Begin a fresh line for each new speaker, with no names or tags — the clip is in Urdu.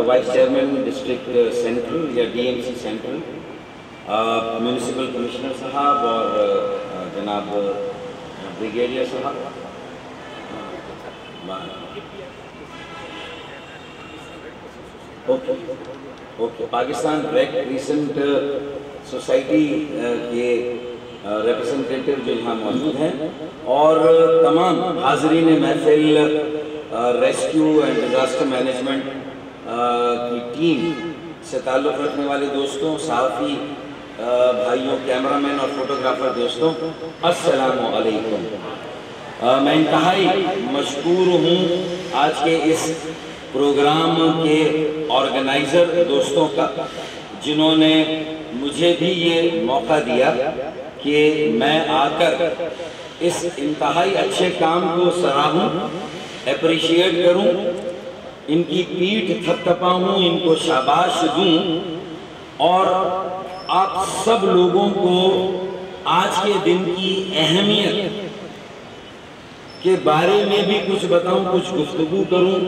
وائس چیئرمین ڈسٹرکٹ سینٹرل یا D M C central, municipal commissioner صاحب اور جناب بریگیڈیئر صاحب، اوکے، پاکستان بلیک ریسنٹ سوسائٹی کے ریپرزنٹیٹیو جو یہاں موجود ہیں، اور تمام حاضرین محفل ریسکیو اینڈ ڈیزاسٹر مینجمنٹ کی ٹیم سے تعلق رکھنے والے دوستوں، صحافی بھائیوں، کیمرہ مین اور فوٹوگرافر دوستوں، السلام علیکم۔ میں انتہائی مشکور ہوں آج کے اس پروگرام کے آرگنائزر دوستوں کا، جنہوں نے مجھے بھی یہ موقع دیا کہ میں آ کر اس انتہائی اچھے کام کو سراہوں، اپریشیٹ کروں، ان کی پیٹھ تھپتھپاؤں، ان کو شاباش دوں، اور آپ سب لوگوں کو آج کے دن کی اہمیت کے بارے میں بھی کچھ بتاؤں، کچھ گفتگو کروں،